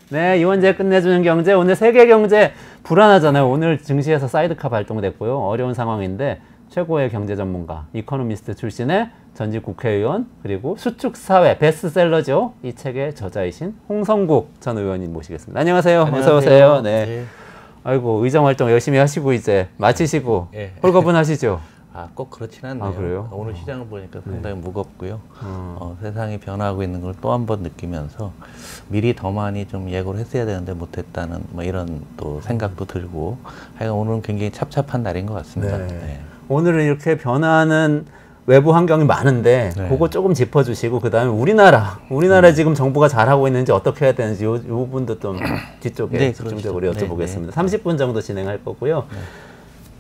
네, 이원재 끝내주는 경제. 오늘 세계 경제 불안하잖아요. 오늘 증시에서 사이드카 발동됐고요. 어려운 상황인데 최고의 경제 전문가, 이코노미스트 출신의 전직 국회의원, 그리고 수축사회 베스트셀러죠. 이 책의 저자이신 홍성국 전 의원님 모시겠습니다. 안녕하세요. 어서 오세요. 네. 네. 아이고, 의정 활동 열심히 하시고 이제 마치시고 홀가분하시죠? 꼭 그렇진 않네요. 그래요? 오늘 시장을 보니까 상당히 무겁고요. 세상이 변화하고 있는 걸 또 한 번 느끼면서 미리 더 많이 좀 예고를 했어야 되는데 못했다는 뭐 이런 또 생각도 들고 하여간 오늘은 굉장히 찹찹한 날인 것 같습니다. 네. 오늘은 이렇게 변화하는 외부 환경이 많은데 그거 조금 짚어주시고 그 다음에 우리나라 지금 정부가 잘하고 있는지 어떻게 해야 되는지 요 부분도 좀 뒤쪽에 집중적으로 여쭤보겠습니다. 30분 정도 진행할 거고요.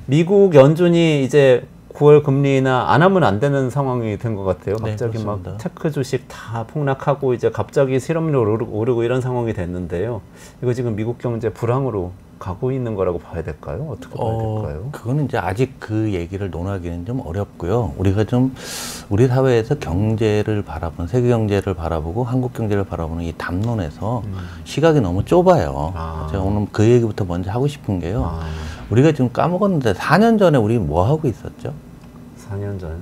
미국 연준이 이제 9월 금리 인하 안 하면 안 되는 상황이 된 것 같아요. 갑자기 막 테크 주식 다 폭락하고 이제 갑자기 실업률 오르고 이런 상황이 됐는데요. 이거 지금 미국 경제 불황으로 가고 있는 거라고 봐야 될까요? 어떻게 봐야 될까요? 그거는 이제 아직 그 얘기를 논하기는 좀 어렵고요. 우리가 좀 우리 사회에서 경제를 바라보는, 세계 경제를 바라보고 한국 경제를 바라보는 이 담론에서 시각이 너무 좁아요. 제가 오늘 그 얘기부터 먼저 하고 싶은 게요. 우리가 지금 까먹었는데 4년 전에 우리 뭐 하고 있었죠?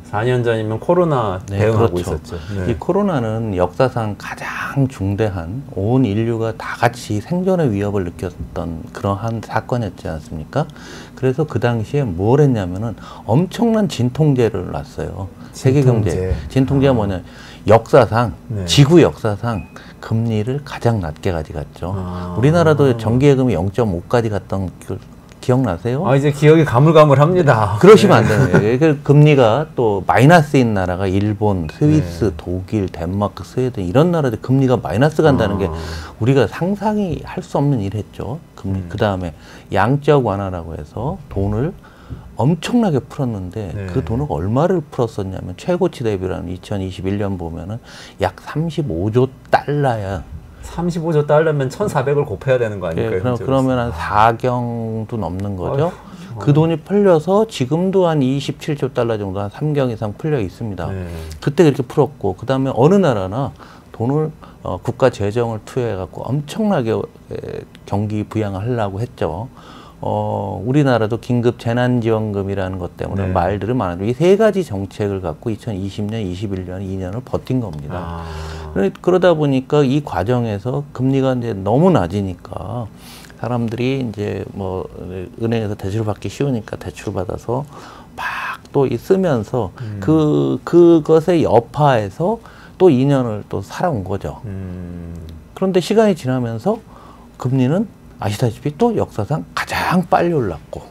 4년 전이면 코로나 대응하고 있었죠. 이 코로나는 역사상 가장 중대한 온 인류가 다 같이 생존의 위협을 느꼈던 그러한 사건이었지 않습니까? 그래서 그 당시에 뭘 했냐면은 엄청난 진통제를 놨어요. 세계 경제. 진통제가 뭐냐? 역사상, 지구 역사상 금리를 가장 낮게 가져갔죠. 우리나라도 정기예금이 0.5까지 갔던 기억나세요? 이제 기억이 가물가물합니다. 그러시면 안 되는 거예요. 금리가 또 마이너스인 나라가 일본, 스위스, 독일, 덴마크, 스웨덴 이런 나라들 금리가 마이너스 간다는 게 우리가 상상이 할 수 없는 일 했죠. 그 다음에 양적 완화라고 해서 돈을 엄청나게 풀었는데 그 돈을 얼마를 풀었었냐면 최고치 대비라는 2021년 보면은 약 35조 달러야. 35조 달러면 1,400을 곱해야 되는 거 아닐까요? 그러면 한 4경도 넘는 거죠. 그 돈이 풀려서 지금도 한 27조 달러 정도, 한 3경 이상 풀려 있습니다. 그때 그렇게 풀었고, 그 다음에 어느 나라나 돈을 국가 재정을 투여해갖고 엄청나게 경기 부양을 하려고 했죠. 우리나라도 긴급 재난지원금이라는 것 때문에 말들은 많은데 이 세 가지 정책을 갖고 2020년, 21년, 2년을 버틴 겁니다. 그러다 보니까 이 과정에서 금리가 이제 너무 낮으니까 사람들이 이제 뭐 은행에서 대출을 받기 쉬우니까 대출 받아서 막 또 쓰면서 그것의 여파에서 또 2년을 또 살아온 거죠. 그런데 시간이 지나면서 금리는 아시다시피 또 역사상 가장 빨리 올랐고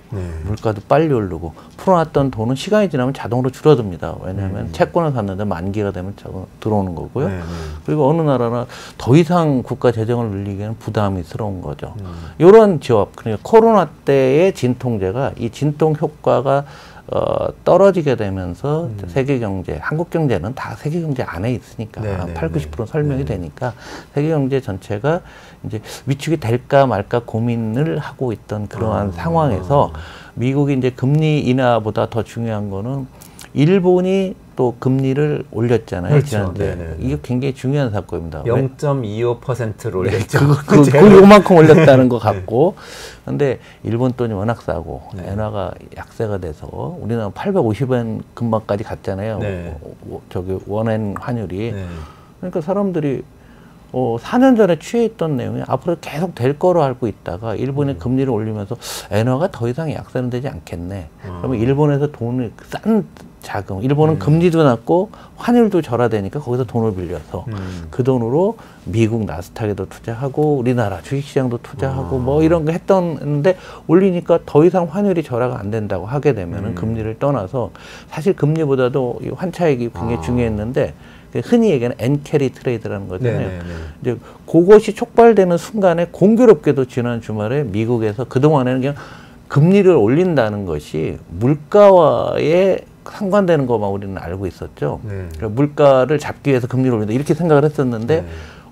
물가도 빨리 오르고 풀어놨던 돈은 시간이 지나면 자동으로 줄어듭니다. 왜냐하면 채권을 샀는데 만기가 되면 들어오는 거고요. 그리고 어느 나라나 더 이상 국가 재정을 늘리기에는 부담이스러운 거죠. 이런 지압, 그러니까 코로나 때의 진통제가 이 진통 효과가 떨어지게 되면서 세계 경제, 한국 경제는 다 세계 경제 안에 있으니까 80~90% 설명이 되니까 세계 경제 전체가 이제 위축이 될까 말까 고민을 하고 있던 그러한 상황에서 미국이 이제 금리 인하보다 더 중요한 거는 일본이 또 금리를 올렸잖아요. 이게 굉장히 중요한 사건입니다. 0.25%를 올렸죠. 그만큼 올렸다는 것 같고. 근데 일본 돈이 워낙 싸고 엔화가 약세가 돼서 우리나라 850엔 금방까지 갔잖아요. 저기 원엔 환율이. 그러니까 사람들이 4년 전에 취해있던 내용이 앞으로 계속 될 거로 알고 있다가 일본이 금리를 올리면서 엔화가 더 이상 약세는 되지 않겠네. 그러면 일본에서 돈을 싼 자금, 일본은 금리도 낮고 환율도 절하되니까 거기서 돈을 빌려서 그 돈으로 미국 나스닥에도 투자하고 우리나라 주식시장도 투자하고 뭐 이런 거 했던데 올리니까 더 이상 환율이 절하가 안 된다고 하게 되면은 금리를 떠나서 사실 금리보다도 이 환차익이 굉장히 중요했는데 흔히 얘기하는 엔캐리 트레이드라는 거잖아요. 이제 그것이 촉발되는 순간에 공교롭게도 지난 주말에 미국에서 그동안에는 그냥 금리를 올린다는 것이 물가와의 상관되는 것만 우리는 알고 있었죠. 그러니까 물가를 잡기 위해서 금리를 올린다 이렇게 생각을 했었는데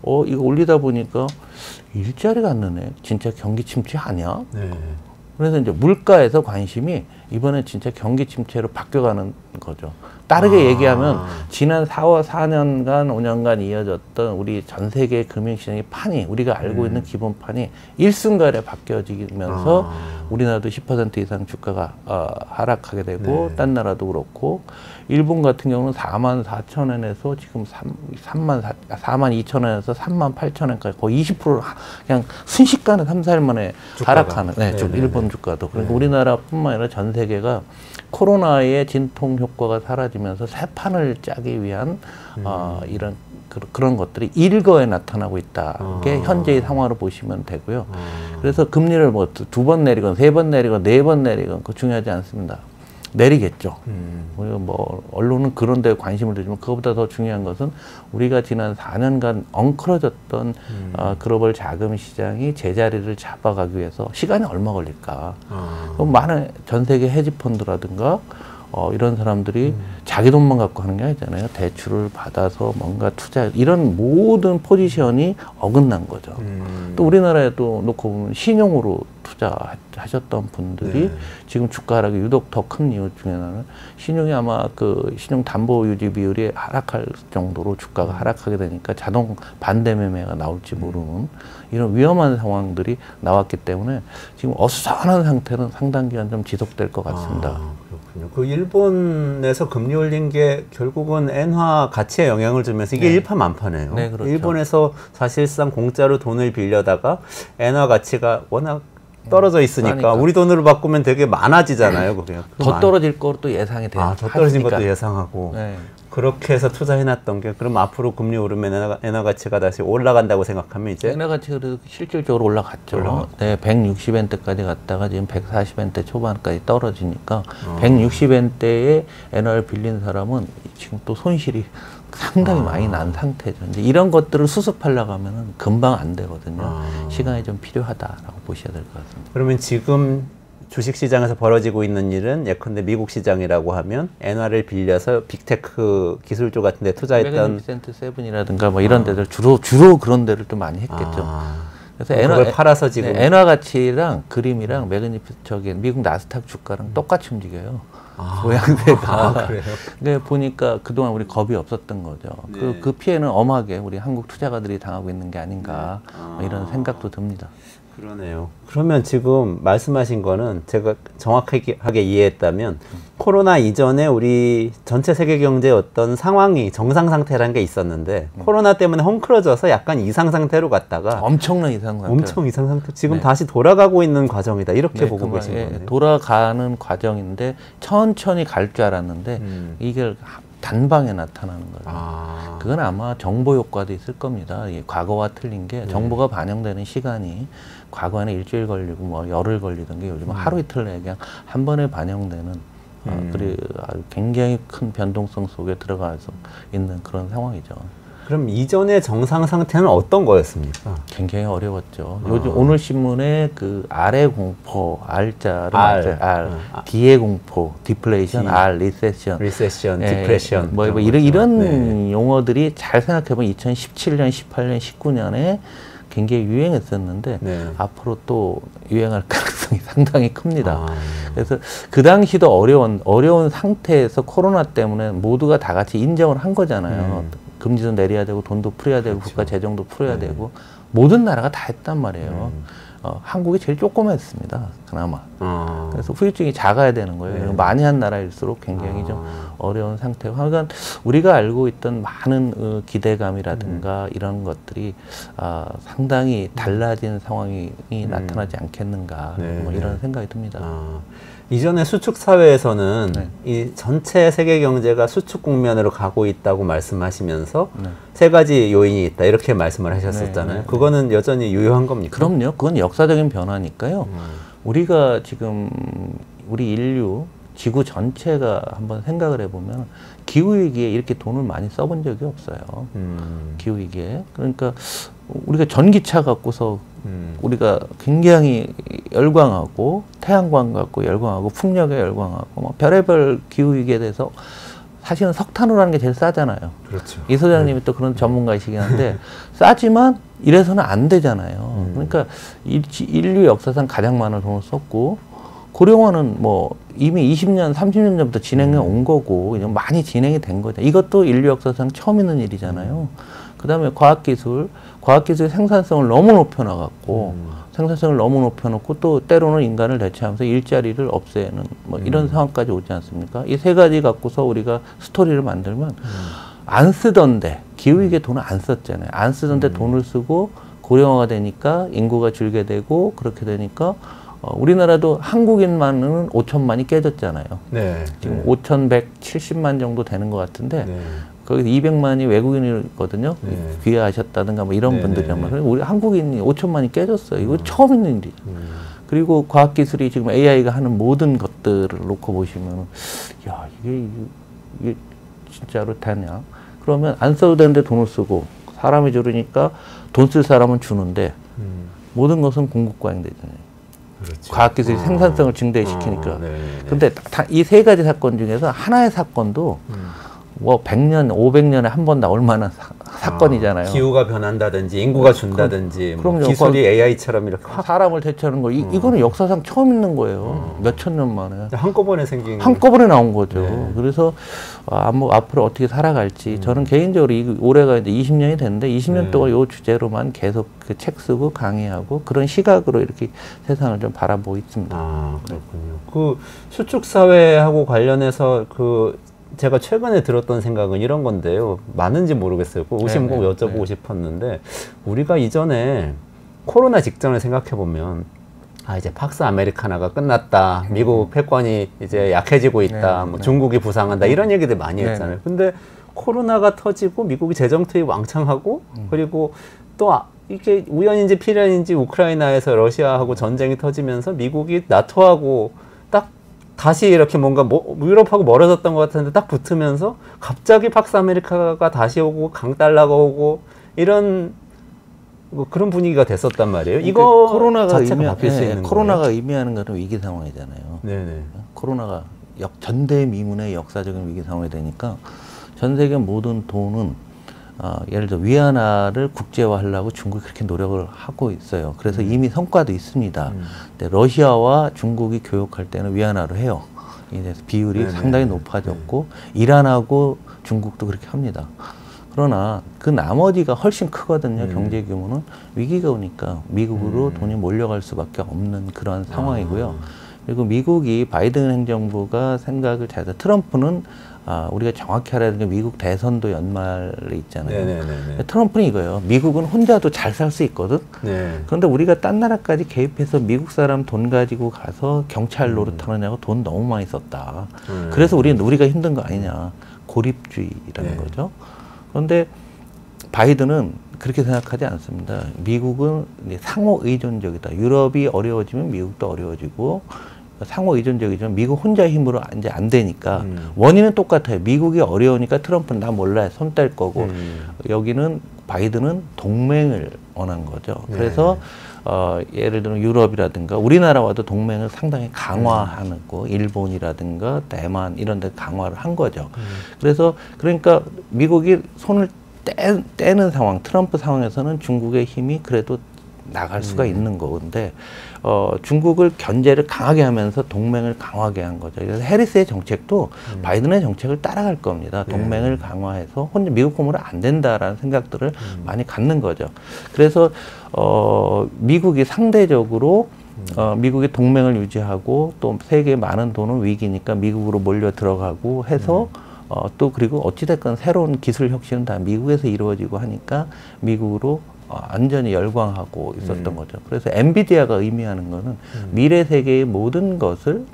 이거 올리다 보니까 일자리가 안 느네. 진짜 경기 침체 아니야? 그래서 이제 물가에서 관심이 이번에 진짜 경기 침체로 바뀌어가는 거죠. 다르게 얘기하면 지난 4년간 5년간 이어졌던 우리 전 세계 금융시장의 판이 우리가 알고 있는 기본판이 일순간에 바뀌어지면서 우리나라도 10% 이상 주가가 하락하게 되고 딴 나라도 그렇고 일본 같은 경우는 44,000원에서 지금 42,000원에서 38,000원까지 거의 20% 그냥 순식간에 3, 4일 만에 하락하는 일본 주가도. 그러니까 우리나라뿐만 아니라 전 세계가 코로나의 진통 효과가 사라지면서 새 판을 짜기 위한 이런 그런 것들이 일거에 나타나고 있다. 게 현재의 상황으로 보시면 되고요. 그래서 금리를 뭐 2번 내리건 3번 내리건 4번 내리건 그거 중요하지 않습니다. 내리겠죠. 우리가 뭐 언론은 그런 데 관심을 두지만 그것보다 더 중요한 것은 우리가 지난 4년간 엉클어졌던 글로벌 자금 시장이 제자리를 잡아가기 위해서 시간이 얼마 걸릴까. 그럼 많은 전 세계 헤지펀드라든가 이런 사람들이 자기 돈만 갖고 하는 게 아니잖아요. 대출을 받아서 뭔가 투자, 이런 모든 포지션이 어긋난 거죠. 또 우리나라에도 놓고 보면 신용으로 투자하셨던 분들이 지금 주가 하락이 유독 더 큰 이유 중에 하나는 신용이 아마 그 신용 담보 유지 비율이 하락할 정도로 주가가 하락하게 되니까 자동 반대 매매가 나올지 모르는 이런 위험한 상황들이 나왔기 때문에 지금 어수선한 상태는 상당 기간 좀 지속될 것 같습니다. 그렇군요. 그 일본에서 금리 올린 게 결국은 엔화 가치에 영향을 주면서 이게 일파만파네요. 네, 그렇죠. 일본에서 사실상 공짜로 돈을 빌려다가 엔화 가치가 워낙 떨어져 있으니까 그러니까. 우리 돈으로 바꾸면 되게 많아지잖아요. 그냥 더 떨어질 거로 또 예상이 돼요. 더 떨어진 것도 예상하고. 그렇게 해서 투자해놨던 게 그럼 앞으로 금리 오르면 엔화 가치가 다시 올라간다고 생각하면 이제 엔화 가치가 그래도 실질적으로 올라갔죠. 네, 160엔대까지 갔다가 지금 140엔대 초반까지 떨어지니까 160엔대에 엔화를 빌린 사람은 지금 또 손실이 상당히 많이 난 상태죠. 이제 이런 것들을 수습하려고 하면은 금방 안 되거든요. 시간이 좀 필요하다라고 보셔야 될 것 같습니다. 그러면 지금 주식시장에서 벌어지고 있는 일은 예컨대 미국 시장이라고 하면 엔화를 빌려서 빅테크 기술주 같은 데 투자했던 매그니피센트 세븐이라든가 뭐 이런 데들 주로 그런 데를 또 많이 했겠죠. 그래서 그걸 팔아서 지금 엔화 가치랑 그림이랑 미국 나스닥 주가랑 똑같이 움직여요. 모양새가. 그래요? 근데 보니까 그동안 우리 겁이 없었던 거죠. 그 피해는 엄하게 우리 한국 투자가들이 당하고 있는 게 아닌가 이런 생각도 듭니다. 그러네요. 그러면 지금 말씀하신 거는 제가 정확하게 이해했다면 코로나 이전에 우리 전체 세계 경제의 어떤 상황이 정상 상태라는 게 있었는데 코로나 때문에 헝클어져서 약간 이상 상태로 갔다가 엄청난 이상 상태. 엄청 이상 상태. 지금 다시 돌아가고 있는 과정이다. 이렇게 보고 계신 거네요. 돌아가는 과정인데 천천히 갈 줄 알았는데 이게 단방에 나타나는 거예요. 그건 아마 정보 효과도 있을 겁니다. 과거와 틀린 게 정보가 반영되는 시간이 과거에는 일주일 걸리고 뭐 열흘 걸리던 게 요즘은 하루 이틀 내에 그냥 한 번에 반영되는 그리고 아주 굉장히 큰 변동성 속에 들어가서 있는 그런 상황이죠. 그럼 이전의 정상 상태는 어떤 거였습니까? 굉장히 어려웠죠. 요즘 오늘 신문에 그 R의 공포, R자를 R, D의 공포, 디플레이션, R, 리세션, 디프레션, 뭐 이런 용어들이 잘 생각해보면 2017년, 18년, 19년에 굉장히 유행했었는데 앞으로 또 유행할 가능성이 상당히 큽니다. 그래서그 당시도 어려운 상태에서 코로나 때문에 모두가 다 같이 인정을 한 거잖아요. 금리도 내려야 되고 돈도 풀어야 되고 국가 재정도 풀어야 되고 모든 나라가 다 했단 말이에요. 한국이 제일 조그맣습니다. 그나마. 그래서 후유증이 작아야 되는 거예요. 많이 한 나라일수록 굉장히 좀 어려운 상태고. 그러니까 우리가 알고 있던 많은 기대감이라든가 이런 것들이 상당히 달라진 상황이 나타나지 않겠는가 뭐 이런 생각이 듭니다. 이전에 수축 사회에서는 이 전체 세계 경제가 수축 국면으로 가고 있다고 말씀하시면서 세 가지 요인이 있다 이렇게 말씀을 하셨었잖아요. 그거는 여전히 유효한 겁니까? 그럼요. 그건 역사적인 변화니까요. 우리가 지금 우리 인류 지구 전체가 한번 생각을 해보면 기후위기에 이렇게 돈을 많이 써본 적이 없어요. 기후위기에. 그러니까 우리가 전기차 갖고서 우리가 굉장히 열광하고 태양광 갖고 열광하고 풍력에 열광하고 뭐 별의별 기후위기에 대해서 사실은 석탄으로라는 게 제일 싸잖아요. 그렇죠. 이 소장님이 또 그런 전문가이시긴 한데 싸지만 이래서는 안 되잖아요. 그러니까 인류 역사상 가장 많은 돈을 썼고 고령화는 뭐 이미 20년, 30년 전부터 진행해 온 거고 많이 진행이 된 거죠. 이것도 인류 역사상 처음 있는 일이잖아요. 그다음에 과학기술 생산성을 너무 높여나갔고 생산성을 너무 높여놓고 또 때로는 인간을 대체하면서 일자리를 없애는 뭐 이런 상황까지 오지 않습니까? 이 세 가지 갖고서 우리가 스토리를 만들면 안 쓰던데 기후위기에 돈을 안 썼잖아요. 안 쓰던데 돈을 쓰고 고령화가 되니까 인구가 줄게 되고 그렇게 되니까 우리나라도 한국인만은 5천만이 깨졌잖아요. 네. 지금 5,170만 정도 되는 것 같은데 거기서 200만이 외국인이거든요. 귀화하셨다든가 뭐 이런 분들이란 말이에요. 우리 한국인이 5천만이 깨졌어요. 이거 처음 있는 일이죠. 그리고 과학기술이 지금 AI가 하는 모든 것들을 놓고 보시면 야 이게 진짜로 되냐. 그러면 안 써도 되는데 돈을 쓰고 사람이 줄으니까 돈 쓸 사람은 주는데 모든 것은 공급과잉되잖아요. 그렇죠. 과학기술이 생산성을 증대시키니까. 근데 이 세 가지 사건 중에서 하나의 사건도 뭐 100년, 500년에 한 번 나올 만한 사건이잖아요. 기후가 변한다든지 인구가 준다든지 뭐 기술이 AI처럼 이렇게 사람을 대체하는 거 이거는 역사상 처음 있는 거예요. 몇천 년 만에. 한꺼번에 생긴 한꺼번에 나온 거죠. 그래서 뭐 앞으로 어떻게 살아갈지 저는 개인적으로 올해가 이제 20년이 됐는데 20년 동안 이 주제로만 계속 그 책 쓰고 강의하고 그런 시각으로 이렇게 세상을 좀 바라보고 있습니다. 그렇군요. 그 수축 사회하고 관련해서 제가 최근에 들었던 생각은 이런 건데요. 맞는지 모르겠어요. 오시면 꼭 여쭤보고 싶었는데 우리가 이전에 코로나 직전을 생각해보면 이제 팍스 아메리카나가 끝났다. 미국 패권이 이제 약해지고 있다. 뭐 중국이 부상한다. 이런 얘기들 많이 했잖아요. 근데 코로나가 터지고 미국이 재정 투입 왕창하고 그리고 또 이게 우연인지 필연인지 우크라이나에서 러시아하고 전쟁이 터지면서 미국이 나토하고 딱 다시 이렇게 뭔가 유럽하고 멀어졌던 것 같았는데 딱 붙으면서 갑자기 팍스 아메리카가 다시 오고 강달러가 오고 이런 그런 분위기가 됐었단 말이에요. 이거 코로나가 자체가 바뀔 수 있는 코로나가 거예요? 의미하는 것은 위기 상황이잖아요. 네네. 코로나가 전대미문의 역사적인 위기 상황이 되니까 전 세계 모든 돈은 예를 들어 위안화를 국제화하려고 중국이 그렇게 노력을 하고 있어요. 그래서 이미 성과도 있습니다. 근데 러시아와 중국이 교역할 때는 위안화로 해요. 이래서 비율이 상당히 높아졌고 이란하고 중국도 그렇게 합니다. 그러나 그 나머지가 훨씬 크거든요. 경제 규모는. 위기가 오니까 미국으로 돈이 몰려갈 수밖에 없는 그런 상황이고요. 그리고 미국이 바이든 행정부가 생각을 잘해서 트럼프는 우리가 정확히 알아야 되는 게 미국 대선도 연말에 있잖아요. 트럼프는 이거예요. 미국은 혼자도 잘 살 수 있거든. 그런데 우리가 딴 나라까지 개입해서 미국 사람 돈 가지고 가서 경찰 노릇하느냐고 돈 너무 많이 썼다. 그래서 우리가 힘든 거 아니냐. 고립주의라는 거죠. 그런데 바이든은 그렇게 생각하지 않습니다. 미국은 상호 의존적이다. 유럽이 어려워지면 미국도 어려워지고 상호 의존적이죠. 미국 혼자 힘으로 이제 안 되니까 원인은 똑같아요. 미국이 어려우니까 트럼프는 나 몰라 손 뗄 거고 여기는 바이든은 동맹을 원한 거죠. 그래서 예를 들어 유럽이라든가 우리나라와도 동맹을 상당히 강화하고 일본이라든가 대만 이런 데 강화를 한 거죠. 그래서 그러니까 미국이 손을 떼는 상황, 트럼프 상황에서는 중국의 힘이 그래도 나갈 수가 있는 건데 중국을 견제를 강하게 하면서 동맹을 강하게 한 거죠. 그래서 해리스의 정책도 바이든의 정책을 따라갈 겁니다. 동맹을 강화해서 혼자 미국 폼으로 안 된다라는 생각들을 많이 갖는 거죠. 그래서 미국이 상대적으로 미국의 동맹을 유지하고 또 세계에 많은 돈은 위기니까 미국으로 몰려 들어가고 해서 또 그리고 어찌됐건 새로운 기술 혁신은 다 미국에서 이루어지고 하니까 미국으로 완전히 열광하고 있었던 거죠. 그래서 엔비디아가 의미하는 거는 미래 세계의 모든 것을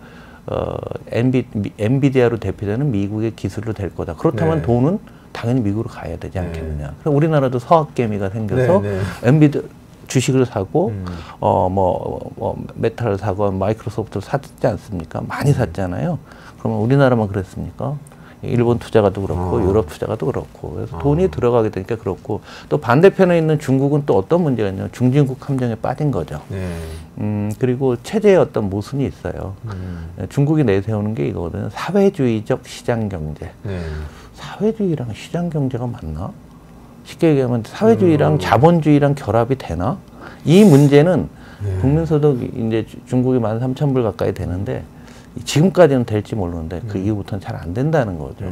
엔비디아로 대표되는 미국의 기술로 될 거다. 그렇다면 돈은 당연히 미국으로 가야 되지 않겠느냐. 그럼 우리나라도 서학개미가 생겨서 엔비디아 주식을 사고 메타를 사고 마이크로소프트를 샀지 않습니까? 많이 샀잖아요. 그러면 우리나라만 그랬습니까? 일본 투자가도 그렇고 유럽 투자가도 그렇고 그래서 돈이 들어가게 되니까 그렇고 또 반대편에 있는 중국은 또 어떤 문제가 있냐면 중진국 함정에 빠진 거죠. 그리고 체제의 어떤 모순이 있어요. 중국이 내세우는 게 이거거든요. 사회주의적 시장경제. 사회주의랑 시장경제가 맞나? 쉽게 얘기하면 사회주의랑 자본주의랑 결합이 되나? 이 문제는 국민소득이 이제 중국이 13,000불 가까이 되는데 지금까지는 될지 모르는데 그 이후부터는 잘 안 된다는 거죠.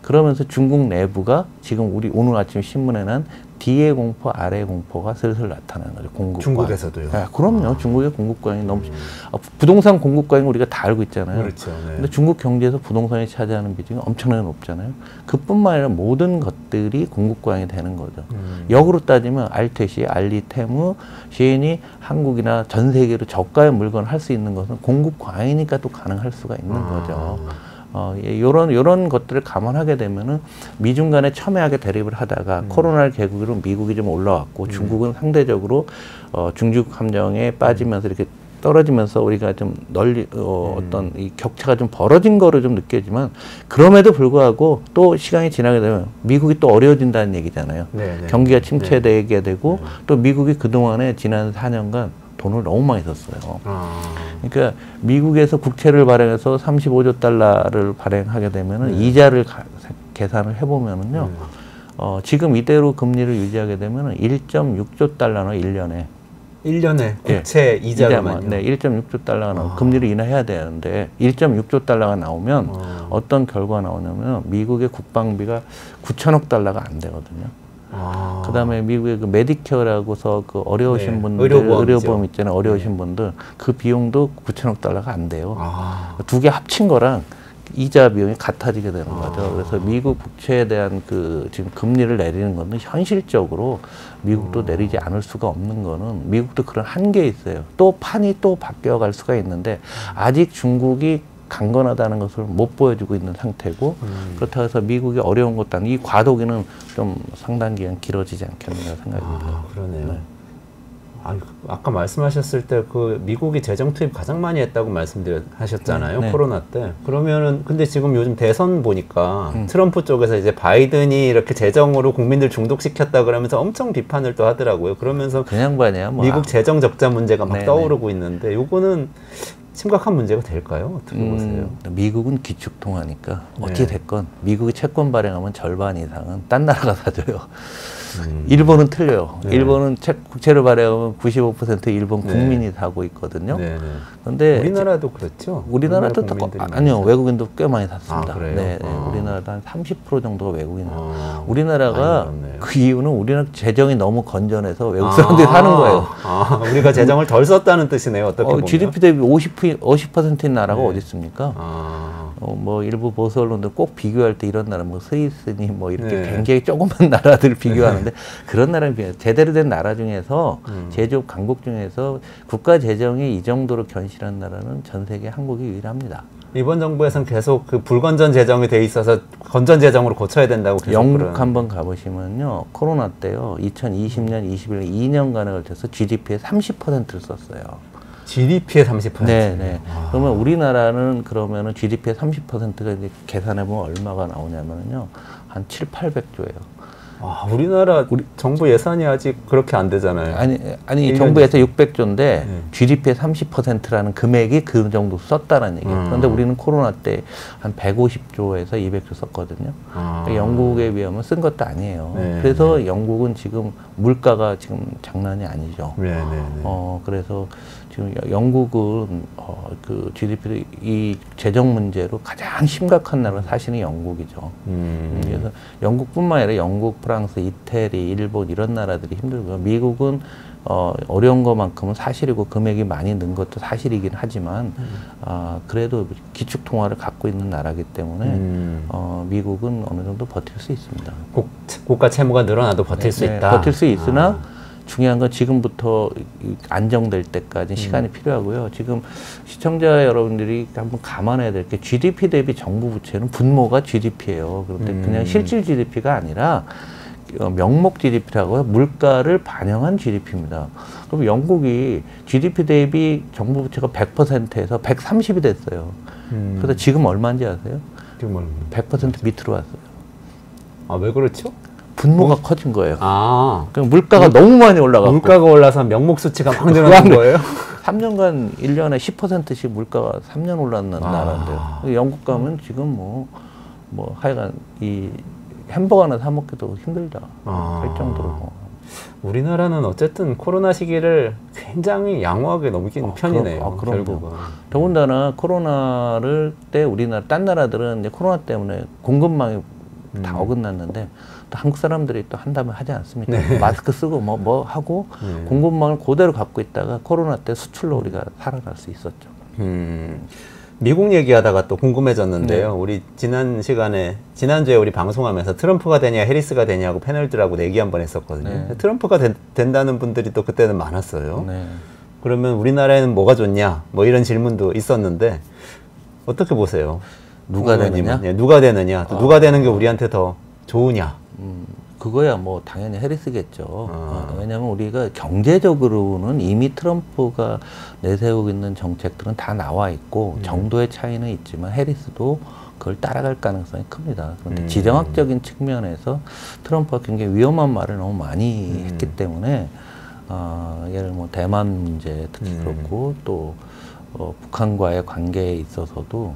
그러면서 중국 내부가 지금 우리 오늘 아침 신문에 난 D의 공포, R의 공포가 슬슬 나타나는 거죠. 공급 중국에서도요? 네, 그럼요. 중국의 공급 과잉이 너무 부동산 공급 과잉 우리가 다 알고 있잖아요. 그렇죠. 네. 근데 중국 경제에서 부동산이 차지하는 비중이 엄청나게 높잖아요. 그뿐만 아니라 모든 것들이 공급 과잉이 되는 거죠. 역으로 따지면 알테시, 알리, 테무, 시인이 한국이나 전 세계로 저가의 물건을 할 수 있는 것은 공급 과잉이니까 또 가능할 수가 있는 거죠. 요런 것들을 감안하게 되면은 미중 간에 첨예하게 대립을 하다가 코로나를 계기로 미국이 좀 올라왔고 중국은 상대적으로 중국 함정에 빠지면서 이렇게 떨어지면서 우리가 좀 널리 어떤 이 격차가 좀 벌어진 거로 좀 느껴지만 그럼에도 불구하고 또 시간이 지나게 되면 미국이 또 어려워진다는 얘기잖아요. 네네. 경기가 침체되게 되고 또 미국이 그동안에 지난 4년간 돈을 너무 많이 썼어요. 그러니까 미국에서 국채를 발행해서 35조 달러를 발행하게 되면은 이자를 계산을 해보면은요, 지금 이대로 금리를 유지하게 되면은 1.6조 달러나 1년에. 1년에 국채 이자로만요? 네, 1.6조 달러가 나오고 금리를 인하해야 되는데 1.6조 달러가 나오면 어떤 결과가 나오냐면 미국의 국방비가 9천억 달러가 안 되거든요. 그 다음에 미국의 그 메디케어라고서 그 어려우신 분들, 의료보험 있잖아요. 어려우신 분들, 그 비용도 9천억 달러가 안 돼요. 두 개 합친 거랑 이자 비용이 같아지게 되는 거죠. 그래서 미국 국채에 대한 그 지금 금리를 내리는 거는 현실적으로 미국도 내리지 않을 수가 없는 거는 미국도 그런 한계에 있어요. 또 판이 또 바뀌어갈 수가 있는데 아직 중국이 강건하다는 것을 못 보여주고 있는 상태고 그렇다고 해서 미국이 어려운 것도 아니고 이 과도기는 좀 상당 기간 길어지지 않겠느냐 생각이 듭니다. 그러네요. 네. 아까 말씀하셨을 때 그 미국이 재정 투입 가장 많이 했다고 말씀하셨잖아요. 네. 코로나 때. 그러면은 근데 지금 요즘 대선 보니까 트럼프 쪽에서 이제 바이든이 이렇게 재정으로 국민들 중독시켰다 그러면서 엄청 비판을 또 하더라고요. 그러면서 그냥 반이야. 뭐. 미국 재정 적자 문제가 막 네네. 떠오르고 있는데 요거는 심각한 문제가 될까요? 어떻게 보세요? 미국은 기축통화니까 어찌 됐건 미국이 채권 발행하면 절반 이상은 딴 나라가 사줘요. 일본은 틀려요. 네. 일본은 국채를 발행하면 95% 일본 국민이 사고 있거든요. 그런데 우리나라도 그렇죠? 우리나라도 아니요. 외국인도 꽤 많이 샀습니다. 그래요? 네, 우리나라도 한 30% 정도가 외국인이에요. 우리나라가 그 이유는 우리나라 재정이 너무 건전해서 외국 사람들이 사는 거예요. 우리가 재정을 덜 썼다는 뜻이네요. 어떻게 보면. GDP 대비 50%인 나라가 어디 있습니까? 뭐 일부 보수 언론들 꼭 비교할 때 이런 나라 뭐 스위스니 뭐 이렇게 굉장히 조그만 나라들 비교하는데 그런 나라는 제대로 된 나라 중에서 제조업 강국 중에서 국가 재정이 이 정도로 견실한 나라는 전 세계 한국이 유일합니다. 이번 정부에서는 계속 그 불건전 재정이 돼 있어서 건전 재정으로 고쳐야 된다고 계속 영국 한번 가보시면요. 코로나 때요. 2020년, 21년 2년간에 걸쳐서 GDP의 30%를 썼어요. GDP의 30%? 네네. 그러면 우리나라는 그러면은 GDP의 30%가 이제 계산해보면 얼마가 나오냐면요. 한 700~800조예요. 우리나라 정부 예산이 아직 그렇게 안 되잖아요. 아니 정부 예산 600조인데 GDP의 30%라는 금액이 그 정도 썼다는 얘기예요. 그런데 우리는 코로나 때 한 150조에서 200조 썼거든요. 그러니까 영국에 비하면 쓴 것도 아니에요. 그래서 영국은 지금 물가가 지금 장난이 아니죠. 그래서 지금 영국은 그 GDP 이 재정 문제로 가장 심각한 나라가 사실은 영국이죠. 그래서 영국뿐만 아니라 영국, 프랑스, 이태리, 일본 이런 나라들이 힘들고요. 미국은 어려운 것만큼은 사실이고 금액이 많이 는 것도 사실이긴 하지만 그래도 기축통화를 갖고 있는 나라이기 때문에 미국은 어느 정도 버틸 수 있습니다. 국가 채무가 늘어나도 버틸 수 있다. 버틸 수 있으나 중요한 건 지금부터 안정될 때까지 시간이 필요하고요. 지금 시청자 여러분들이 한번 감안해야 될 게 GDP 대비 정부 부채는 분모가 GDP예요. 그런데 그냥 실질 GDP가 아니라 명목 GDP라고 해요. 물가를 반영한 GDP입니다. 그럼 영국이 GDP 대비 정부 부채가 100%에서 130이 됐어요. 그래서 지금 얼마인지 아세요? 지금 100% 밑으로 왔어요. 왜 그렇죠? 분모가 커진 거예요. 그러니까 물가가 너무 많이 올라가고. 물가가 올라서 명목 수치가 막 늘어난 거예요? 3년간 1년에 10%씩 물가가 3년 올랐는 나라인데요. 영국 가면 지금 뭐 하여간 이 햄버거 하나 사 먹기도 힘들다 할 정도로. 우리나라는 어쨌든 코로나 시기를 굉장히 양호하게 넘긴 편이네요. 결국은. 더군다나 코로나를 때 우리나라 딴 나라들은 이제 코로나 때문에 공급망이 다 어긋났는데 또 한국 사람들이 또 한다면 하지 않습니까? 네. 마스크 쓰고 뭐 하고 공급망을 그대로 갖고 있다가 코로나 때 수출로 우리가 살아날 수 있었죠. 미국 얘기하다가 또 궁금해졌는데요. 우리 지난주에 우리 방송하면서 트럼프가 되냐 해리스가 되냐고 패널들하고 내기 한번 했었거든요. 트럼프가 된다는 분들이 또 그때는 많았어요. 그러면 우리나라에는 뭐가 좋냐 뭐 이런 질문도 있었는데 어떻게 보세요? 누가 되느냐? 네, 누가 되느냐? 또 누가 되는 게 우리한테 더 좋으냐? 그거야 뭐 당연히 해리스겠죠. 왜냐하면 우리가 경제적으로는 이미 트럼프가 내세우고 있는 정책들은 다 나와 있고 정도의 차이는 있지만 해리스도 그걸 따라갈 가능성이 큽니다. 그런데 지정학적인 측면에서 트럼프가 굉장히 위험한 말을 너무 많이 했기 때문에 예를 뭐 대만 문제 특히 그렇고 또 북한과의 관계에 있어서도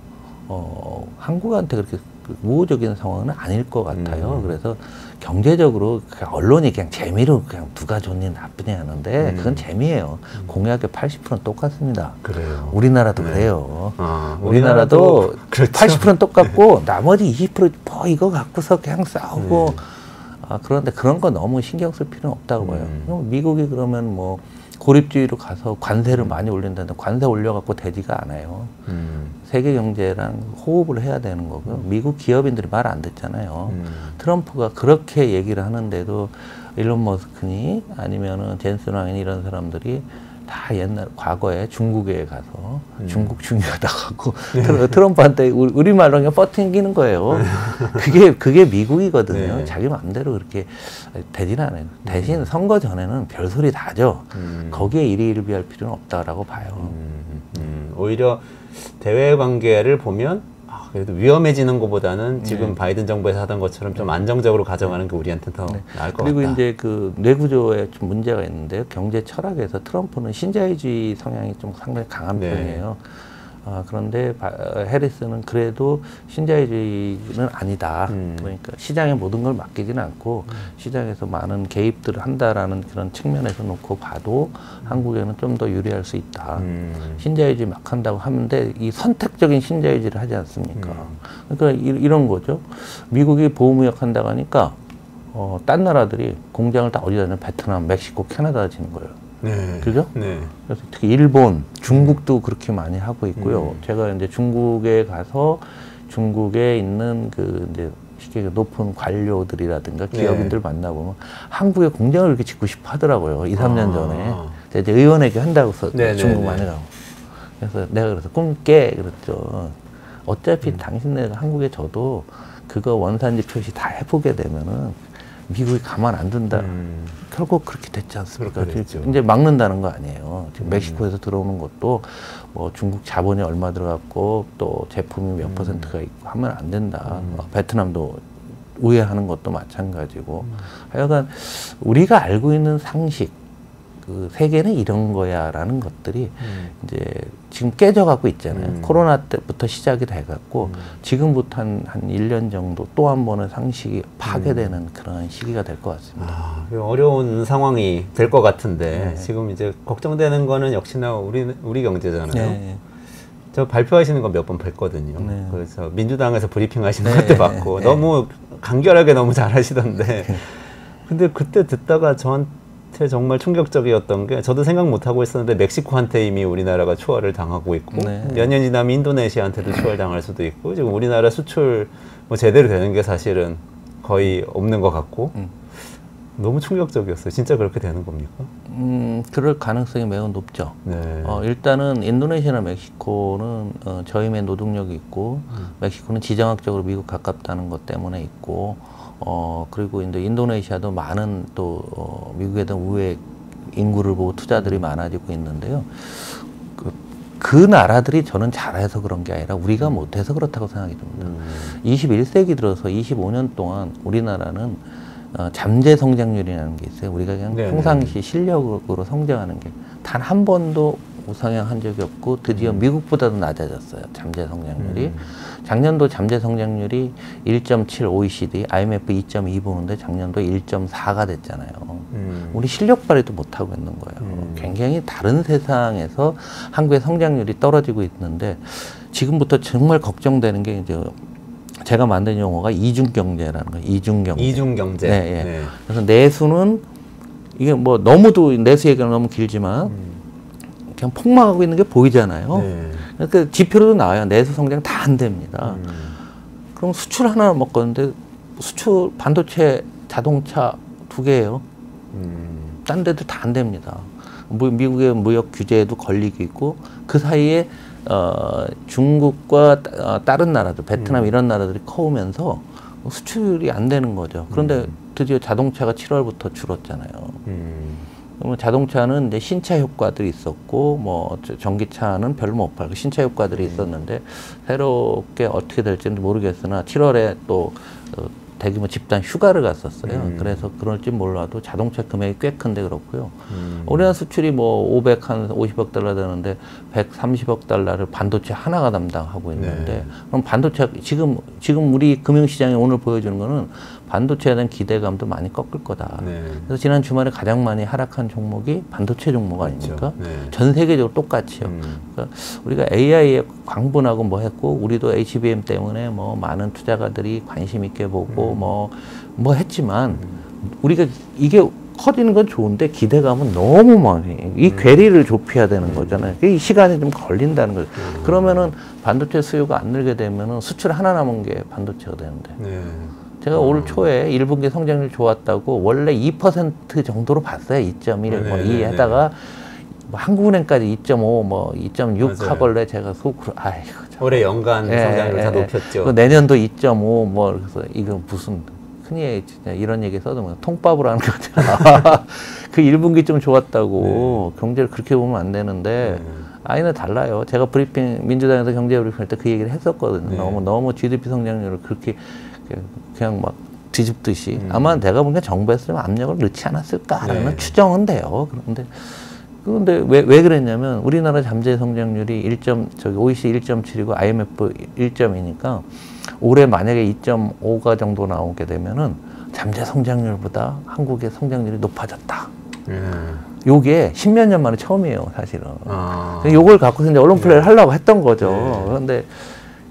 한국한테 그렇게 우호적인 상황은 아닐 것 같아요. 그래서 경제적으로 그냥 언론이 그냥 재미로 그냥 누가 좋니 나쁘니 하는데 그건 재미예요. 공약의 80%는 똑같습니다. 그래요. 우리나라도 그래요. 우리나라도 그렇죠. 80%는 똑같고 나머지 20% 이거 갖고서 그냥 싸우고 그런데 그런 거 너무 신경 쓸 필요는 없다고 봐요. 미국이 그러면 뭐 고립주의로 가서 관세를 많이 올린다는데 관세 올려갖고 되지가 않아요. 세계 경제랑 호흡을 해야 되는 거고요. 미국 기업인들이 말 안 듣잖아요. 트럼프가 그렇게 얘기를 하는데도 일론 머스크니 아니면은 젠슨 왕이니 이런 사람들이 다 옛날 과거에 중국에 가서 중국 중요하다고 하고 트럼프한테 우리말로 그냥 뻗팅기는 거예요. 그게 미국이거든요. 자기 마음대로 그렇게 되지는 않아요. 대신 선거 전에는 별소리 다 하죠. 거기에 일희일비할 필요는 없다라고 봐요. 오히려 대외 관계를 보면 그래도 위험해지는 것보다는 지금 바이든 정부에서 하던 것처럼 좀 안정적으로 가져가는 게 우리한테 더 나을 것 같다. 그리고 이제 그 뇌구조에 좀 문제가 있는데요. 경제 철학에서 트럼프는 신자유주의 성향이 좀 상당히 강한 편이에요. 그런데 해리스는 그래도 신자유주의는 아니다. 그러니까 시장에 모든 걸 맡기지는 않고 시장에서 많은 개입들을 한다라는 그런 측면에서 놓고 봐도 한국에는 좀 더 유리할 수 있다. 신자유주의 막 한다고 하는데 이 선택적인 신자유주의를 하지 않습니까? 그러니까 이런 거죠. 미국이 보호무역 한다고 하니까 딴 나라들이 공장을 다 어디다 냐면 베트남, 멕시코, 캐나다 지는 거예요. 그죠? 그래서 특히 일본, 중국도 그렇게 많이 하고 있고요. 제가 이제 중국에 가서 중국에 있는 그 이제 쉽게 높은 관료들이라든가 기업인들 만나보면 한국에 공장을 이렇게 짓고 싶어 하더라고요. 2, 3년 전에. 제가 이제 의원회계 한다고 해서 중국 많이 가고. 그래서 내가 그래서 꿈 깨 그랬죠. 어차피 당신네가 한국에 져도 그거 원산지 표시 다 해보게 되면은 미국이 가만 안 둔다. 결국 그렇게 됐지 않습니까? 이제 막는다는 거 아니에요. 지금 멕시코에서 들어오는 것도 뭐 중국 자본이 얼마 들어갔고 또 제품이 몇 %가 있고 하면 안 된다. 베트남도 우회하는 것도 마찬가지고. 하여간 우리가 알고 있는 상식, 그 세계는 이런 거야라는 것들이 이제 지금 깨져가고 있잖아요. 코로나 때부터 시작이 돼갖고 지금부터 한 1년 정도 또 한 번의 상식이 파괴되는 그런 시기가 될 것 같습니다. 어려운 상황이 될 것 같은데 지금 이제 걱정되는 거는 역시나 우리 경제잖아요. 저 발표하시는 거 몇 번 뵀거든요. 그래서 민주당에서 브리핑 하시는 것도 봤고 너무 간결하게 너무 잘하시던데 근데 그때 듣다가 저한테 정말 충격적이었던 게 저도 생각 못하고 있었는데 멕시코한테 이미 우리나라가 초월을 당하고 있고 몇 년 지나면 인도네시아한테도 초월당할 수도 있고 지금 우리나라 수출 뭐 제대로 되는 게 사실은 거의 없는 것 같고 너무 충격적이었어요. 진짜 그렇게 되는 겁니까? 그럴 가능성이 매우 높죠. 일단은 인도네시아나 멕시코는 저임의 노동력이 있고 멕시코는 지정학적으로 미국 가깝다는 것 때문에 있고 그리고 이제 인도네시아도 많은 또 미국에 대한 우회 인구를 보고 투자들이 많아지고 있는데요. 그 나라들이 저는 잘해서 그런 게 아니라 우리가 못해서 그렇다고 생각이 듭니다. 21세기 들어서 25년 동안 우리나라는 잠재 성장률이라는 게 있어요. 우리가 그냥 평상시 실력으로 성장하는 게 단 한 번도 우상향한 적이 없고 드디어 미국보다도 낮아졌어요. 잠재 성장률이. 작년도 잠재 성장률이 1.7 OECD, IMF 2.2 보는데 작년도 1.4가 됐잖아요. 우리 실력 발휘도 못하고 있는 거예요. 굉장히 다른 세상에서 한국의 성장률이 떨어지고 있는데 지금부터 정말 걱정되는 게 이제 제가 만든 용어가 이중경제라는 거예요. 이중경제. 이중경제. 네, 예. 네. 그래서 내수는 이게 뭐 너무도 내수 얘기가 너무 길지만 그냥 폭망하고 있는 게 보이잖아요. 네. 그러니까 지표로도 나와요. 내수 성장 다 안 됩니다. 그럼 수출 하나 먹었는데 수출 반도체, 자동차 2개예요. 딴 데도 다 안 됩니다. 미국의 무역 규제에도 걸리고 있고 그 사이에 중국과 다른 나라들, 베트남 이런 나라들이 커오면서 수출이 안 되는 거죠. 그런데 드디어 자동차가 7월부터 줄었잖아요. 그러면 자동차는 이제 신차 효과들이 있었고, 뭐 전기차는 별로 못 팔고 신차 효과들이 있었는데 새롭게 어떻게 될지는 모르겠으나 7월에 또 대규모 집단 휴가를 갔었어요. 그래서 그럴지 몰라도 자동차 금액이 꽤 큰데 그렇고요. 우리나라 수출이 뭐 550억 달러 되는데 130억 달러를 반도체 하나가 담당하고 있는데 네. 그럼 반도체 지금 우리 금융시장이 오늘 보여주는 거는 반도체에 대한 기대감도 많이 꺾을 거다. 네. 그래서 지난 주말에 가장 많이 하락한 종목이 반도체 종목 아닙니까? 그렇죠. 네. 전 세계적으로 똑같이요. 그러니까 우리가 AI에 광분하고 뭐 했고 우리도 HBM 때문에 뭐 많은 투자가들이 관심 있게 보고 뭐 했지만 우리가 이게 커지는 건 좋은데 기대감은 너무 많이 이 괴리를 좁혀야 되는 거잖아요. 이 시간이 좀 걸린다는 거죠. 그러면은 반도체 수요가 안 늘게 되면은 수출 하나 남은 게 반도체가 되는데. 네. 제가 올 초에 1분기 성장률 좋았다고 원래 2% 정도로 봤어요. 2.1, 뭐 2 하다가 뭐 한국은행까지 2.5, 뭐 2.6 하걸래 제가 속으로 아이고. 올해 연간 성장률 다 높였죠. 내년도 2.5, 뭐 그래서 이거 무슨 흔히 진짜 이런 얘기 써도 통밥으로 하는 거잖아. 그 1분기 좀 좋았다고 경제를 그렇게 보면 안 되는데. 아이는 달라요. 제가 브리핑 민주당에서 경제 브리핑 할 때 그 얘기를 했었거든요. 너무 GDP 성장률을 그렇게 그냥 막 뒤집듯이 아마 내가 보니까 정부에서 좀 압력을 넣지 않았을까라는 추정은 돼요. 그런데 왜 그랬냐면 우리나라 잠재 성장률이 OECD 1.7이고 IMF 1.2니까 올해 만약에 2.5가 정도 나오게 되면은 잠재 성장률보다 한국의 성장률이 높아졌다. 요게 10몇 년 만에 처음이에요, 사실은. 요걸 갖고서 이제 언론 플레이를 하려고 했던 거죠. 그런데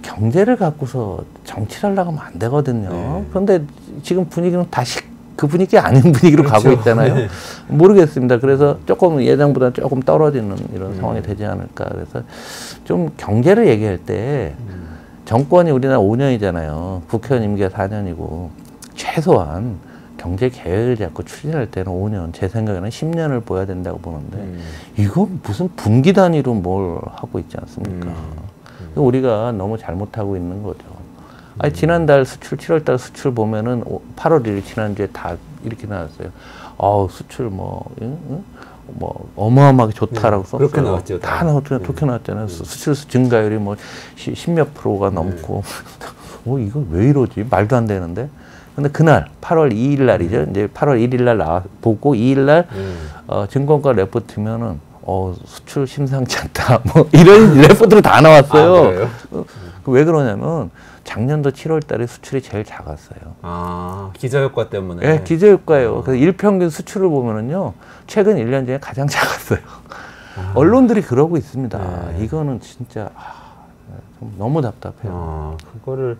경제를 갖고서 정치를 하려고 하면 안 되거든요. 그런데 지금 분위기는 다시 그 분위기 아닌 분위기로 가고 있잖아요. 모르겠습니다. 그래서 조금 예상보다 조금 떨어지는 이런 상황이 되지 않을까. 그래서 좀 경제를 얘기할 때 정권이 우리나라 5년이잖아요. 국회의원 임기가 4년이고 최소한 경제 계획을 잡고 추진할 때는 5년, 제 생각에는 10년을 보여야 된다고 보는데 이건 무슨 분기 단위로 뭘 하고 있지 않습니까? 우리가 너무 잘못하고 있는 거죠. 아니, 지난달 수출, 7월달 수출 보면은 8월 1일 지난주에 다 이렇게 나왔어요. 수출 뭐 어마어마하게 좋다라고 썼어요. 그렇게 나왔죠. 다 나왔잖아요. 그렇게 나왔잖아요. 수출 증가율이 뭐 10몇 프로가 넘고 이거 왜 이러지? 말도 안 되는데. 근데 그날 8월 2일 날이죠. 이제 8월 1일 날 보고 2일 날 증권가 레포트면은 수출 심상치 않다. 뭐 이런 레포트로 다 나왔어요. 왜 그러냐면 작년도 7월 달에 수출이 제일 작았어요. 기저효과 때문에. 네, 기저효과예요. 그래서 일평균 수출을 보면은요. 최근 1년 중에 가장 작았어요. 언론들이 그러고 있습니다. 이거는 진짜 너무 답답해요. 그거를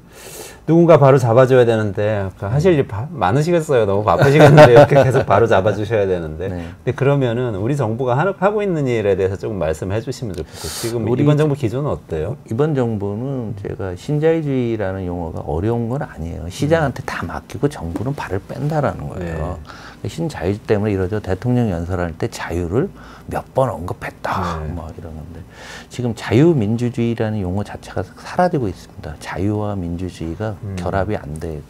누군가 바로 잡아줘야 되는데 하실 일 많으시겠어요. 너무 바쁘시겠는데 이렇게 계속 바로 잡아주셔야 되는데. 근데 그러면은 우리 정부가 하고 있는 일에 대해서 조금 말씀해 주시면 좋겠어요. 지금 이번 정부 기조는 어때요? 이번 정부는 제가 신자유주의라는 용어가 어려운 건 아니에요. 시장한테 다 맡기고 정부는 발을 뺀다라는 거예요. 신자유 때문에 이러죠. 대통령 연설할 때 자유를 몇 번 언급했다. 뭐 이러는데 지금 자유민주주의라는 용어 자체가 사라지고 있습니다. 자유와 민주주의가 결합이 안 되고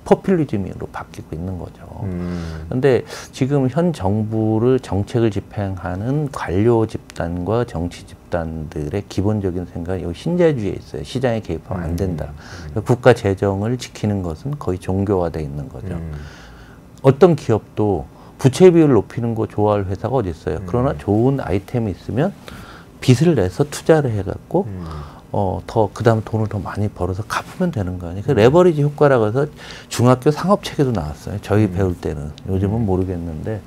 포퓰리즘으로 바뀌고 있는 거죠. 그런데 지금 현 정부를 정책을 집행하는 관료 집단과 정치 집단들의 기본적인 생각이 여기 신자유주의에 있어요. 시장에 개입하면 안 된다. 국가 재정을 지키는 것은 거의 종교화되어 있는 거죠. 어떤 기업도 부채 비율을 높이는 거 좋아할 회사가 어디 있어요. 그러나 좋은 아이템이 있으면 빚을 내서 투자를 해갖고 더 그다음 돈을 더 많이 벌어서 갚으면 되는 거 아니에요. 그 레버리지 효과라고 해서 중학교 상업 책에도 나왔어요. 저희 배울 때는. 요즘은 모르겠는데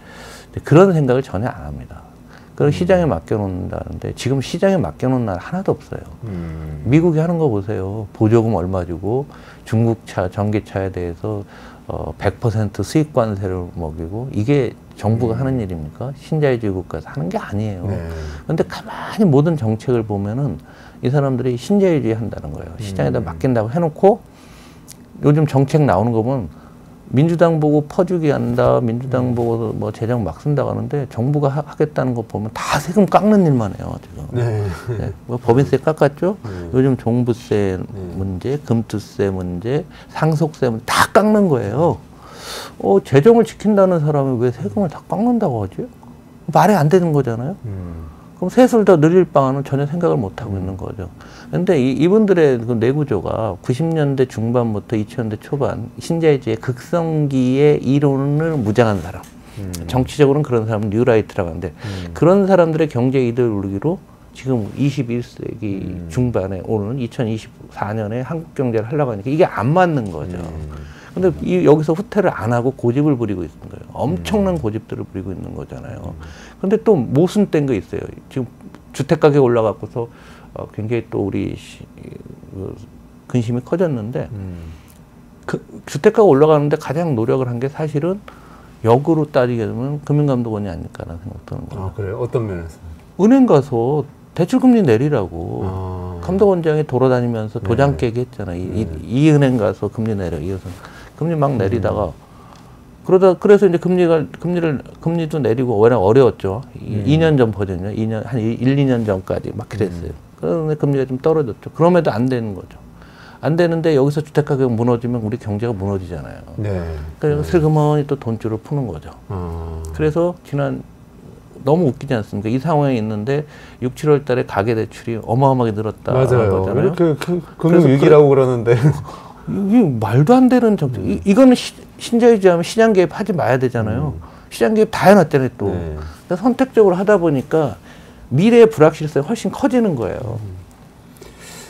그런 생각을 전혀 안 합니다. 그걸 시장에 맡겨놓는다는데 지금 시장에 맡겨놓은 나라 하나도 없어요. 미국이 하는 거 보세요. 보조금 얼마 주고 중국차, 전기차에 대해서 100% 수입 관세를 먹이고 이게 정부가 하는 일입니까? 신자유주의 국가에서 하는 게 아니에요. 그런데 가만히 모든 정책을 보면은 이 사람들이 신자유주의 한다는 거예요. 시장에다 맡긴다고 해놓고 요즘 정책 나오는 거 보면 민주당 보고 퍼주기 한다, 민주당 보고 뭐 재정 막 쓴다고 하는데 정부가 하겠다는 거 보면 다 세금 깎는 일만 해요, 지금. 네, 뭐 법인세 깎았죠? 요즘 종부세 문제, 금투세 문제, 상속세 문제 다 깎는 거예요. 재정을 지킨다는 사람이 왜 세금을 다 깎는다고 하지? 말이 안 되는 거잖아요. 그럼 세수를 더 늘릴 방안은 전혀 생각을 못 하고 있는 거죠. 근데 이분들의 그 뇌구조가 90년대 중반부터 2000년대 초반 신자유주의 극성기의 이론을 무장한 사람. 정치적으로는 그런 사람은 뉴라이트라고 하는데 그런 사람들의 경제 이데올로기로 지금 21세기 중반에 오는 2024년에 한국 경제를 하려고 하니까 이게 안 맞는 거죠. 근데 여기서 후퇴를 안 하고 고집을 부리고 있는 거예요. 엄청난 고집들을 부리고 있는 거잖아요. 근데 또 모순된 거 있어요. 지금 주택가격이 올라가고서 굉장히 또 우리 근심이 커졌는데 주택가가 올라가는데 가장 노력을 한 게 사실은 역으로 따지게 되면 금융감독원이 아닐까라는 생각 드는 거예요. 아, 그래요? 어떤 면에서? 은행 가서 대출금리 내리라고 감독원장이 돌아다니면서 도장 깨기 했잖아요. 이 은행 가서 금리 내려. 이어서 금리 막 내리다가 그래서 이제 금리도 내리고 워낙 어려웠죠. 2년 전 버전이요. 한 1-2년 전까지 막 그랬어요. 그런데 금리가 좀 떨어졌죠. 그럼에도 안 되는 거죠. 안 되는데 여기서 주택가격 무너지면 우리 경제가 무너지잖아요. 그래서 슬그머니 또 돈줄을 푸는 거죠. 그래서 너무 웃기지 않습니까? 이 상황에 있는데 6, 7월 달에 가계대출이 어마어마하게 늘었다. 맞아요. 이렇게 금융위기라고 그러는데. 이게 말도 안 되는 정책. 이거는 신자유주의 하면 시장 개입 하지 마야 되잖아요. 시장 개입 다 해놨잖아요, 또. 그래서 선택적으로 하다 보니까 미래의 불확실성이 훨씬 커지는 거예요.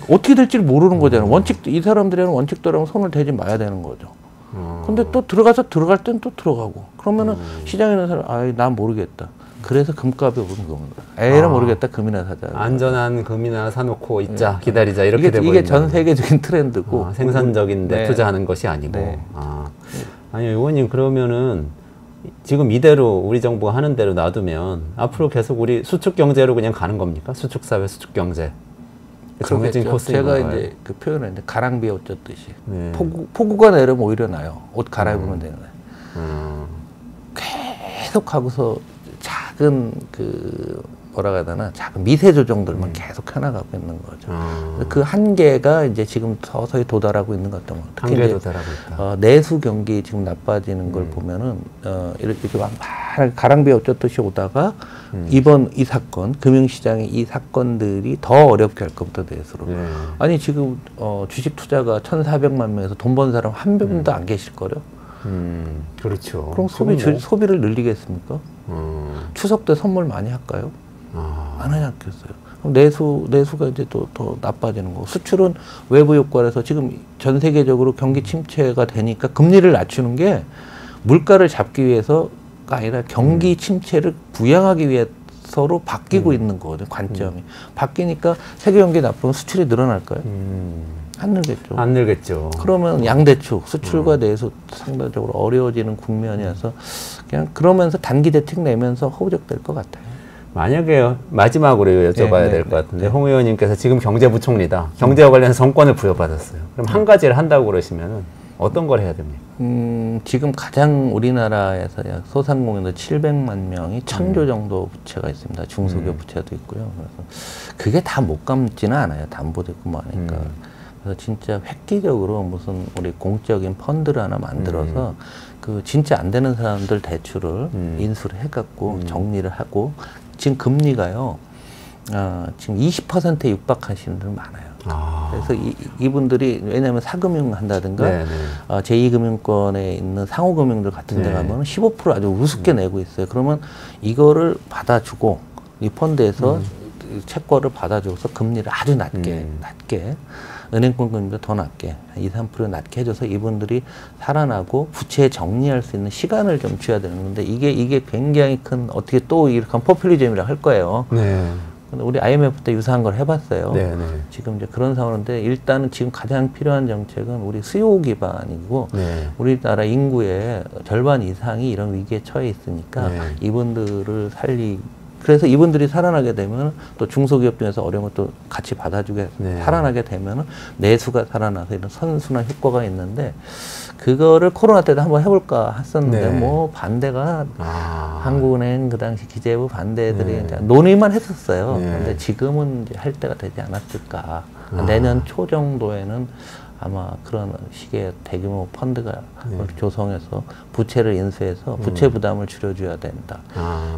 어떻게 될지 모르는 거잖아요. 이 사람들에는 원칙대로 손을 대지 마야 되는 거죠. 근데 또 들어갈 땐 또 들어가고. 그러면은 시장에 있는 사람, 난 모르겠다. 그래서 금값이 오른 겁니다. 에라 모르겠다. 금이나 사자. 안전한 금이나 사놓고 있자. 기다리자. 이렇게 돼버리는 이게 전 세계적인 트렌드고. 생산적인데 투자하는 것이 아니고. 아니요, 의원님 그러면은 지금 이대로 우리 정부가 하는 대로 놔두면 앞으로 계속 우리 수축 경제로 그냥 가는 겁니까? 수축 사회, 수축 경제. 정해진 코스인 제가 건가요? 이제 그 표현을 했는데 가랑비에 옷 젖듯이 폭우가 내리면 오히려 나요. 옷 갈아입으면 되는 거예요. 계속 하고서 작은 뭐라고 해야 되나 작은 미세 조정들만 계속 해나가고 있는 거죠. 그 한계가 이제 지금 서서히 도달하고 있는 것 같아요. 한계에 도달하고 있다. 내수 경기 지금 나빠지는 걸 보면은 이렇게 막 가랑비에 어쩌듯이 오다가 이번 이 사건 금융시장의 이 사건들이 더 어렵게 할 것부터 내수로. 아니 지금 주식 투자가 1,400만 명에서 돈 번 사람 한 명도 안 계실 거요. 그렇죠. 그럼 소비를 늘리겠습니까? 추석 때 선물 많이 할까요? 안 하지 않겠어요. 그럼 내수가 이제 또 더 나빠지는 거고. 수출은 외부 효과라서 지금 전 세계적으로 경기 침체가 되니까 금리를 낮추는 게 물가를 잡기 위해서가 아니라 경기 침체를 부양하기 위해서로 바뀌고 있는 거거든요. 관점이. 바뀌니까 세계 경기 나쁘면 수출이 늘어날까요? 안 늘겠죠. 안 늘겠죠. 그러면 양대축, 수출과 내수 상대적으로 어려워지는 국면이어서 그냥 그러면서 단기 대책 내면서 허우적될 것 같아요. 만약에 마지막으로 여쭤봐야 될 것 같은데 홍 의원님께서 지금 경제부총리다. 경제와 관련해서 정권을 부여받았어요. 그럼 한 가지를 한다고 그러시면 어떤 걸 해야 됩니까? 지금 가장 우리나라에서 약 소상공인들 700만 명이 1,000조 정도 부채가 있습니다. 중소기업 부채도 있고요. 그래서 그게 다 못 감지는 않아요. 담보도 있고 뭐 하니까. 그래서 진짜 획기적으로 무슨 우리 공적인 펀드를 하나 만들어서 그 진짜 안 되는 사람들 대출을 인수를 해갖고 정리를 하고 지금 금리가요. 지금 20%에 육박하시는 분들 많아요. 그래서 이분들이 왜냐하면 사금융 한다든가 제2금융권에 있는 상호금융들 같은 데 가면 15% 아주 우습게 내고 있어요. 그러면 이거를 받아주고 이 펀드에서 채권을 받아줘서 금리를 아주 낮게 은행권 금리도 더 낮게 2, 3% 낮게 해줘서 이분들이 살아나고 부채 정리할 수 있는 시간을 좀 줘야 되는 건데 이게 굉장히 큰 어떻게 또 이렇게 하면 포퓰리즘이라고 할 거예요. 네. 근데 우리 IMF 때 유사한 걸 해봤어요. 네, 네. 지금 이제 그런 상황인데 일단은 지금 가장 필요한 정책은 우리 수요 기반이고 네. 우리나라 인구의 절반 이상이 이런 위기에 처해 있으니까 네. 이분들을 그래서 이분들이 살아나게 되면 또 중소기업 중에서 어려운 것도 같이 받아주게 네. 살아나게 되면 내수가 살아나서 이런 선순환 효과가 있는데 그거를 코로나 때도 한번 해볼까 했었는데 네. 뭐 반대가 한국은행 그 당시 기재부 반대들이 이제 논의만 했었어요. 네. 근데 지금은 이제 할 때가 되지 않았을까. 내년 초 정도에는 아마 그런 식의 대규모 펀드가 조성해서 부채를 인수해서 부채 부담을 줄여줘야 된다.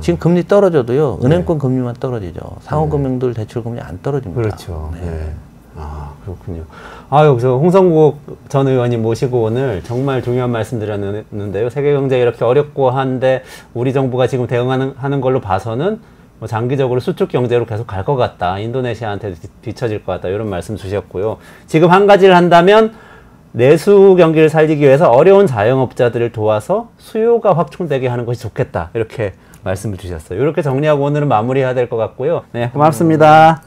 지금 금리 떨어져도요, 은행권 금리만 떨어지죠. 상호금융들 대출금리 안 떨어집니다. 그렇죠. 네. 아, 그렇군요. 아, 여기서 홍성국 전 의원님 모시고 오늘 정말 중요한 말씀 드렸는데요. 세계경제 이렇게 어렵고 한데 우리 정부가 지금 대응하는 걸로 봐서는 뭐 장기적으로 수축 경제로 계속 갈 것 같다. 인도네시아한테 뒤처질 것 같다. 이런 말씀 주셨고요. 지금 한 가지를 한다면 내수 경기를 살리기 위해서 어려운 자영업자들을 도와서 수요가 확충되게 하는 것이 좋겠다. 이렇게 말씀을 주셨어요. 이렇게 정리하고 오늘은 마무리해야 될 것 같고요. 네, 고맙습니다.